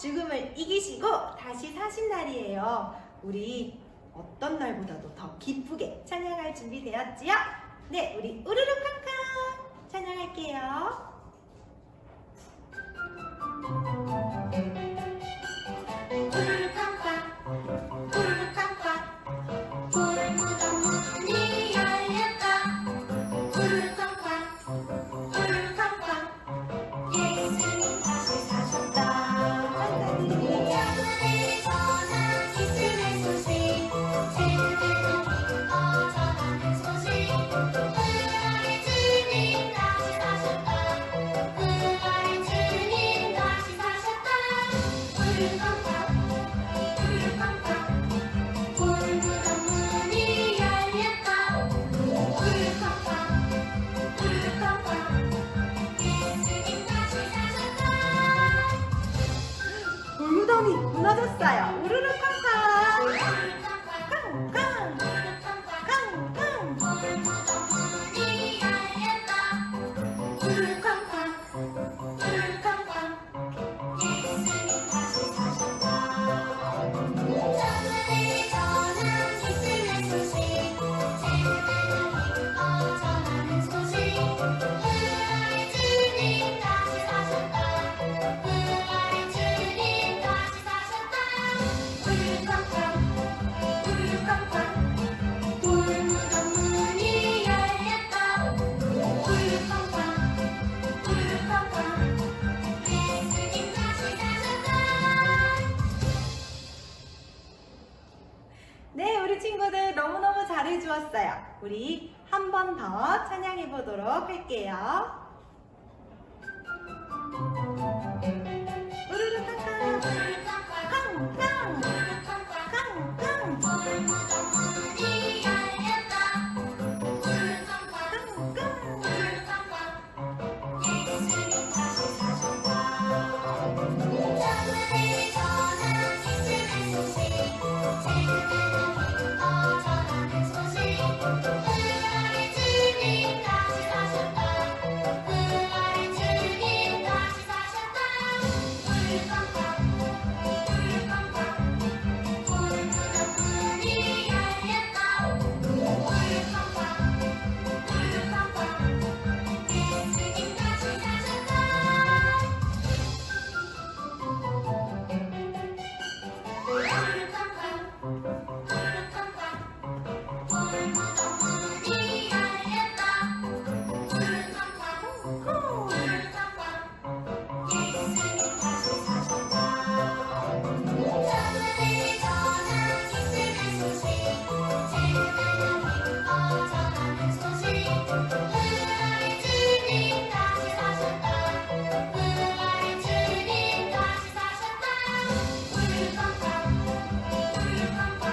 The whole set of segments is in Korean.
죽음을 이기시고 다시 사신 날이에요. 우리 어떤 날보다도 더 기쁘게 찬양할 준비 되었지요? 네, 우리 우르르 쾅쾅 찬양할게요. 우르르 쾅쾅 우르르 쾅쾅 돌무덤 문이 열렸다. 우르르 쾅쾅 우르르 쾅쾅 예수님 다시 사셨다. 찬양드립니다. 전한 기쁨의 소식 세계로 기뻐 전하는 소식 부활의 주님 다시 사셨다. 부활의 주님 다시 사셨다. 우르르 쾅쾅 우르르 쾅쾅 돌무덤 문이 열렸다. 우르르 쾅쾅 우르르 쾅쾅 예수님 다시 사셨다. 돌무덤이 무너졌어요. 우르르 쾅쾅 쾅쾅 쾅쾅 돌무덤 문이 열렸다. 우르르 쾅쾅 우르르 쾅쾅 예수님 다시 사셨다. 천국에 전한 기쁨의 소식 세계로 기뻐 전하는 소식 부활의 주님 다시 사셨다. 부활의 주님 다시 사셨다. 우르르 쾅쾅 우르르 쾅쾅 돌무덤 문이 열렸다. 우르르 쾅쾅 우르르 쾅쾅 예수님 다시 사셨다. 네, 우리 친구들 너무너무 잘해주었어요. 우리 한 번 더 찬양해 보도록 할게요. 우르르 쾅쾅 쾅쾅 쾅쾅 돌무덤 문이 열렸다. 우르르 쾅쾅 쾅쾅 예수님 다시 사셨다. 천국에 전한 기쁨의 소식 세계로 기뻐 전하는 소식 부활의 주님 다시 사셨다. 부활의 주님 다시 사셨다. 우르르 쾅쾅 우르르 쾅쾅 돌무덤 문이 열렸다. 우르르 쾅쾅 우르르 쾅쾅 예수님 다시 사셨다. 우르르 쾅쾅 우르르 쾅쾅 돌무덤 문이 열렸다. 우르르 쾅쾅 우르르 쾅쾅 예수님 다시 사셨다. 천국에 전한 기쁨의 소식 세계로 기뻐 전하는 소식 부활의 주님 다시 사셨다. 부활의 주님 다시 사셨다. 우르르 쾅쾅 우르르 쾅쾅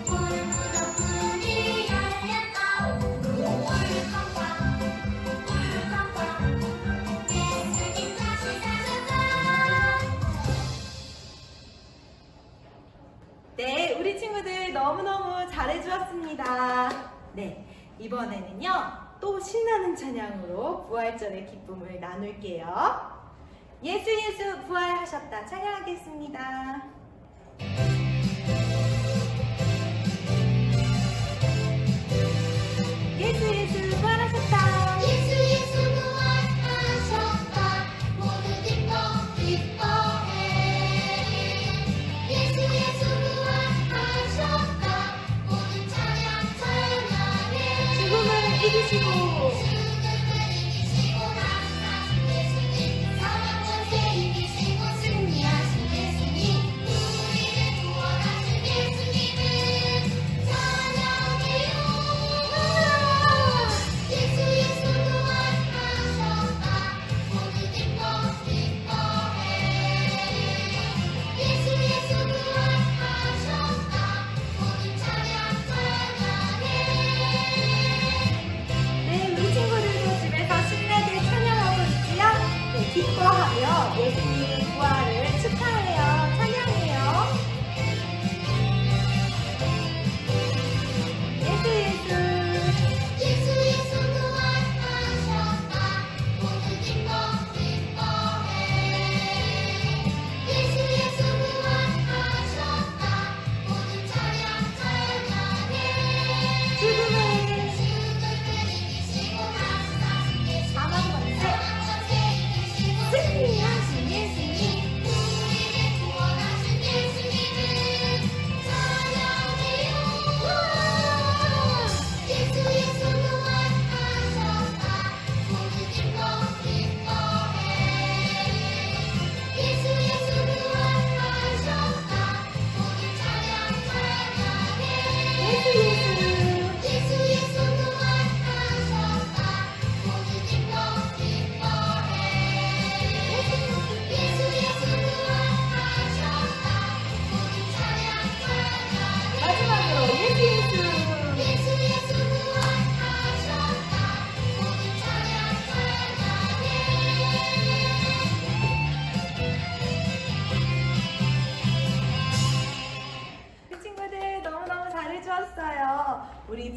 돌무덤 문이 열렸다. 우르르 쾅쾅 우르르 쾅쾅 예수님 다시 사셨다. 네, 우리 친구들 너무너무 잘해주었습니다. 네, 이번에는요 또 신나는 찬양으로 부활절의 기쁨을 나눌게요. 예수 예수 부활하셨다 찬양하겠습니다. 예수 예수 부활하셨다. 예수 예수 부활하셨다. 모두 기뻐해. 예수 예수 부활하셨다. 모두 찬양해. 죽음을 이기시고 죽음을 이기시고 다시 사신 예수님. 사망 권세 이기시고 승리하신 예수님.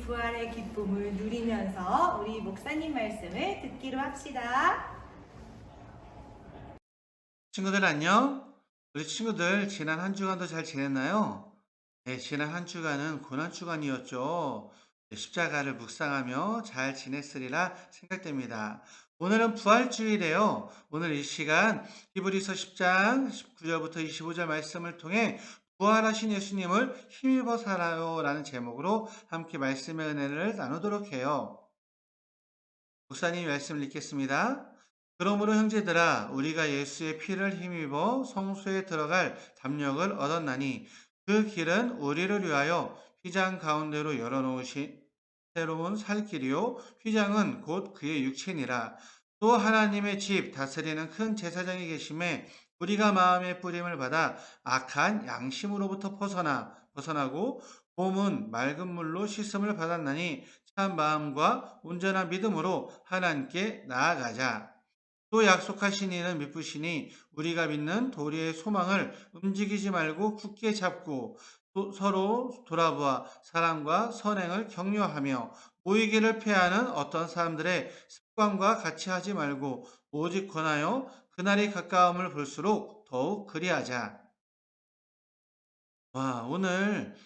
우리 부활의 기쁨을 누리면서 우리 목사님 말씀을 듣기로 합시다. 친구들 안녕? 우리 친구들 지난 한 주간도 잘 지냈나요? 네, 지난 한 주간은 고난 주간이었죠. 네, 십자가를 묵상하며 잘 지냈으리라 생각됩니다. 오늘은 부활주일이에요. 오늘 이 시간 히브리서 10장 19절부터 25절 말씀을 통해 부활하신 예수님을 힘입어 살아요 라는 제목으로 함께 말씀의 은혜를 나누도록 해요. 목사님 말씀을 읽겠습니다. 그러므로 형제들아 우리가 예수의 피를 힘입어 성소에 들어갈 담력을 얻었나니 그 길은 우리를 위하여 휘장 가운데로 열어놓으신 새로운 살 길이요 휘장은 곧 그의 육체니라. 또 하나님의 집 다스리는 큰 제사장이 계심에 우리가 마음의 뿌림을 받아 악한 양심으로부터 벗어나고 몸은 맑은 물로 씻음을 받았나니 참 마음과 온전한 믿음으로 하나님께 나아가자. 또 약속하신 이는 미쁘시니 우리가 믿는 도리의 소망을 움직이지 말고 굳게 잡고 서로 돌아보아 사랑과 선행을 격려하며 모이기를 피하는 어떤 사람들의 습관과 같이 하지 말고 오직 권하여 그날이 가까움을 볼수록 더욱 그리하자. 와, 오늘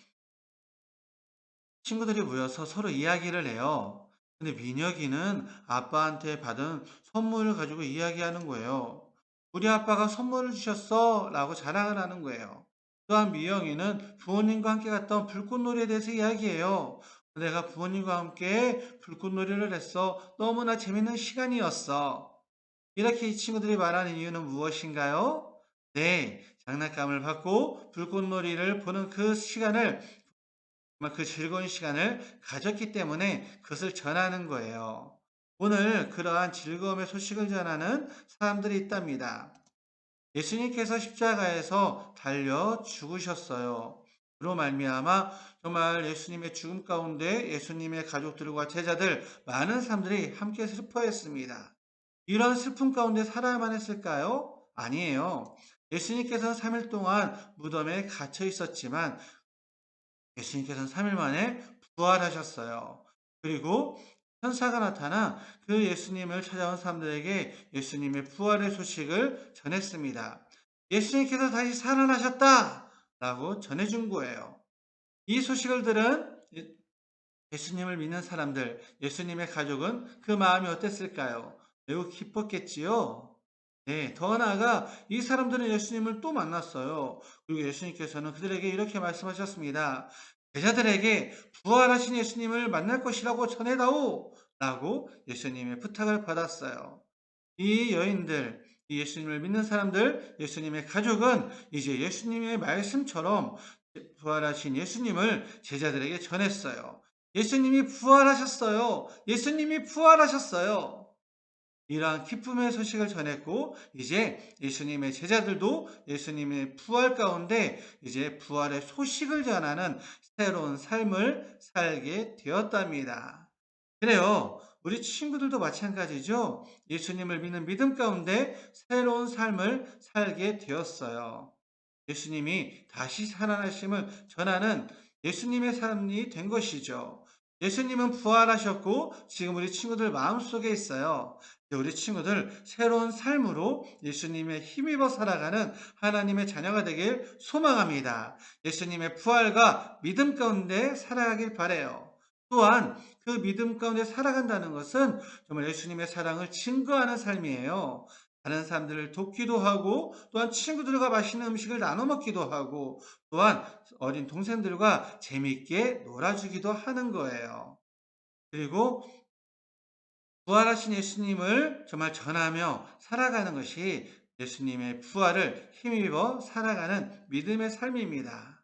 친구들이 모여서 서로 이야기를 해요. 근데 민혁이는 아빠한테 받은 선물을 가지고 이야기하는 거예요. 우리 아빠가 선물을 주셨어 라고 자랑을 하는 거예요. 또한 미영이는 부모님과 함께 갔던 불꽃놀이에 대해서 이야기해요. 내가 부모님과 함께 불꽃놀이를 했어. 너무나 재밌는 시간이었어. 이렇게 이 친구들이 말하는 이유는 무엇인가요? 네, 장난감을 받고 불꽃놀이를 보는 그 시간을 정말 그 즐거운 시간을 가졌기 때문에 그것을 전하는 거예요. 오늘 그러한 즐거움의 소식을 전하는 사람들이 있답니다. 예수님께서 십자가에서 달려 죽으셨어요. 그로 말미암아 정말 예수님의 죽음 가운데 예수님의 가족들과 제자들 많은 사람들이 함께 슬퍼했습니다. 이런 슬픔 가운데 살아야만 했을까요? 아니에요. 예수님께서는 3일 동안 무덤에 갇혀 있었지만 예수님께서는 3일 만에 부활하셨어요. 그리고 천사가 나타나 그 예수님을 찾아온 사람들에게 예수님의 부활의 소식을 전했습니다. 예수님께서 다시 살아나셨다! 라고 전해준 거예요. 이 소식을 들은 예수님을 믿는 사람들, 예수님의 가족은 그 마음이 어땠을까요? 매우 기뻤겠지요? 네, 더 나아가 이 사람들은 예수님을 또 만났어요. 그리고 예수님께서는 그들에게 이렇게 말씀하셨습니다. 제자들에게 부활하신 예수님을 만날 것이라고 전해다오! 라고 예수님의 부탁을 받았어요. 이 여인들, 이 예수님을 믿는 사람들, 예수님의 가족은 이제 예수님의 말씀처럼 부활하신 예수님을 제자들에게 전했어요. 예수님이 부활하셨어요. 예수님이 부활하셨어요. 이러한 기쁨의 소식을 전했고 이제 예수님의 제자들도 예수님의 부활 가운데 이제 부활의 소식을 전하는 새로운 삶을 살게 되었답니다. 그래요. 우리 친구들도 마찬가지죠. 예수님을 믿는 믿음 가운데 새로운 삶을 살게 되었어요. 예수님이 다시 살아나심을 전하는 예수님의 삶이 된 것이죠. 예수님은 부활하셨고 지금 우리 친구들 마음속에 있어요. 우리 친구들 새로운 삶으로 예수님의 힘입어 살아가는 하나님의 자녀가 되길 소망합니다. 예수님의 부활과 믿음 가운데 살아가길 바라요. 또한 그 믿음 가운데 살아간다는 것은 정말 예수님의 사랑을 증거하는 삶이에요. 다른 사람들을 돕기도 하고 또한 친구들과 맛있는 음식을 나눠 먹기도 하고 또한 어린 동생들과 재미있게 놀아주기도 하는 거예요. 그리고 부활하신 예수님을 정말 전하며 살아가는 것이 예수님의 부활을 힘입어 살아가는 믿음의 삶입니다.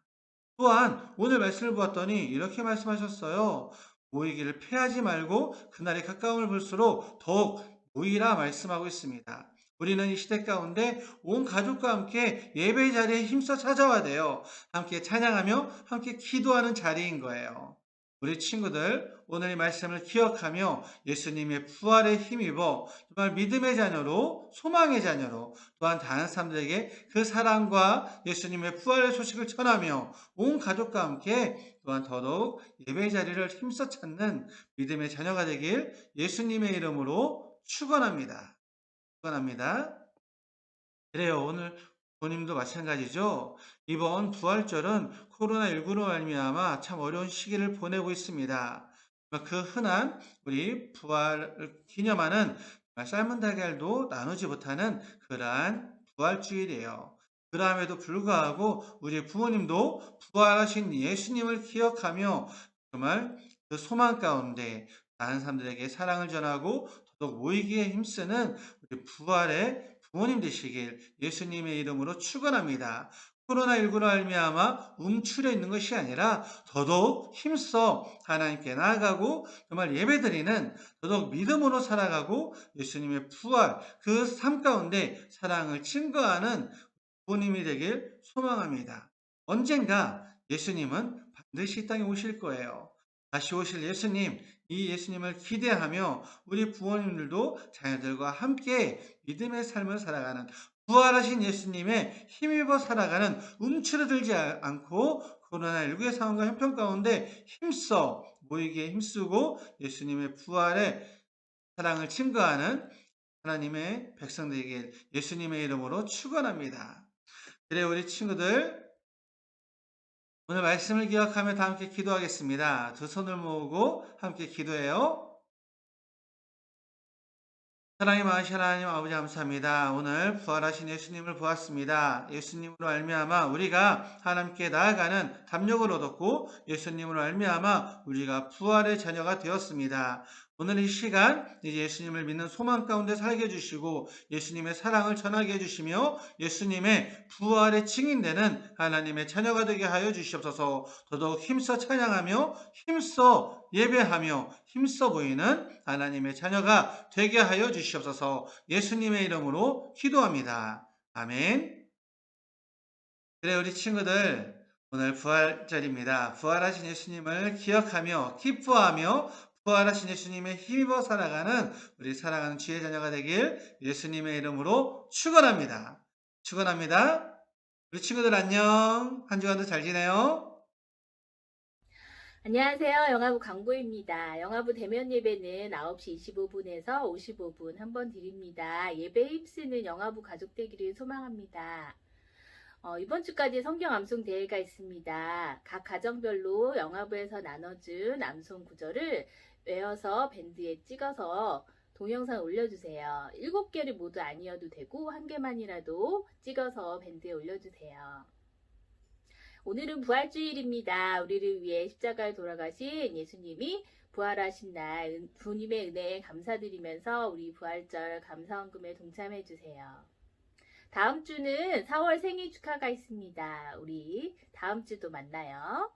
또한 오늘 말씀을 보았더니 이렇게 말씀하셨어요. 모이기를 피하지 말고 그날이 가까움을 볼수록 더욱 모이라 말씀하고 있습니다. 우리는 이 시대 가운데 온 가족과 함께 예배 자리에 힘써 찾아와야 돼요. 함께 찬양하며 함께 기도하는 자리인 거예요. 우리 친구들, 오늘 이 말씀을 기억하며 예수님의 부활에 힘입어 정말 믿음의 자녀로, 소망의 자녀로, 또한 다른 사람들에게 그 사랑과 예수님의 부활의 소식을 전하며 온 가족과 함께 또한 더더욱 예배 자리를 힘써 찾는 믿음의 자녀가 되길 예수님의 이름으로 축원합니다. 축원합니다. 그래요. 오늘 부모님도 마찬가지죠. 이번 부활절은 코로나19로 말미암아 참 어려운 시기를 보내고 있습니다. 그 흔한 우리 부활을 기념하는 삶은 달걀도 나누지 못하는 그러한 부활주일이에요. 그럼에도 불구하고 우리 부모님도 부활하신 예수님을 기억하며 정말 그 소망 가운데 다른 사람들에게 사랑을 전하고 더욱 모이기에 힘쓰는 우리 부활의 부모님 되시길 예수님의 이름으로 축원합니다. 코로나19로 말미암아 움츠려 있는 것이 아니라 더더욱 힘써 하나님께 나아가고 정말 예배드리는 더더욱 믿음으로 살아가고 예수님의 부활 그 삶 가운데 사랑을 증거하는 부모님이 되길 소망합니다. 언젠가 예수님은 반드시 이 땅에 오실 거예요. 다시 오실 예수님, 이 예수님을 기대하며 우리 부모님들도 자녀들과 함께 믿음의 삶을 살아가는 부활하신 예수님의 힘입어 살아가는 움츠러들지 않고 코로나19의 상황과 형편 가운데 힘써 모이기에 힘쓰고 예수님의 부활의 사랑을 증거하는 하나님의 백성들에게 예수님의 이름으로 축원합니다. 그래 우리 친구들 오늘 말씀을 기억하며 다 함께 기도하겠습니다. 두 손을 모으고 함께 기도해요. 사랑의 많으신 하나님 아버지 감사합니다. 오늘 부활하신 예수님을 보았습니다. 예수님으로 말미암아 우리가 하나님께 나아가는 담력을 얻었고 예수님으로 말미암아 우리가 부활의 자녀가 되었습니다. 오늘 이 시간 이제 예수님을 믿는 소망 가운데 살게 해주시고 예수님의 사랑을 전하게 해주시며 예수님의 부활의 증인되는 하나님의 자녀가 되게 하여 주시옵소서. 더더욱 힘써 찬양하며 힘써 예배하며 힘써 보이는 하나님의 자녀가 되게 하여 주시옵소서. 예수님의 이름으로 기도합니다. 아멘. 그래 우리 친구들 오늘 부활절입니다. 부활하신 예수님을 기억하며 기뻐하며 부활하신 예수님의 힘입어 살아가는 우리 사랑하는 주의 자녀가 되길 예수님의 이름으로 축원합니다. 축원합니다. 우리 친구들 안녕. 한 주간도 잘 지내요. 안녕하세요. 영화부 광고입니다. 영화부 대면 예배는 9시 25분에서 55분 한 번 드립니다. 예배에 힘쓰는 영화부 가족 되기를 소망합니다. 이번 주까지 성경 암송 대회가 있습니다. 각 가정별로 영화부에서 나눠준 암송 구절을 외워서 밴드에 찍어서 동영상 올려주세요. 7개를 모두 아니어도 되고 1개만이라도 찍어서 밴드에 올려주세요. 오늘은 부활주일입니다. 우리를 위해 십자가에 돌아가신 예수님이 부활하신 날 주님의 은혜에 감사드리면서 우리 부활절 감사헌금에 동참해 주세요. 다음 주는 4월 생일 축하가 있습니다. 우리 다음 주도 만나요.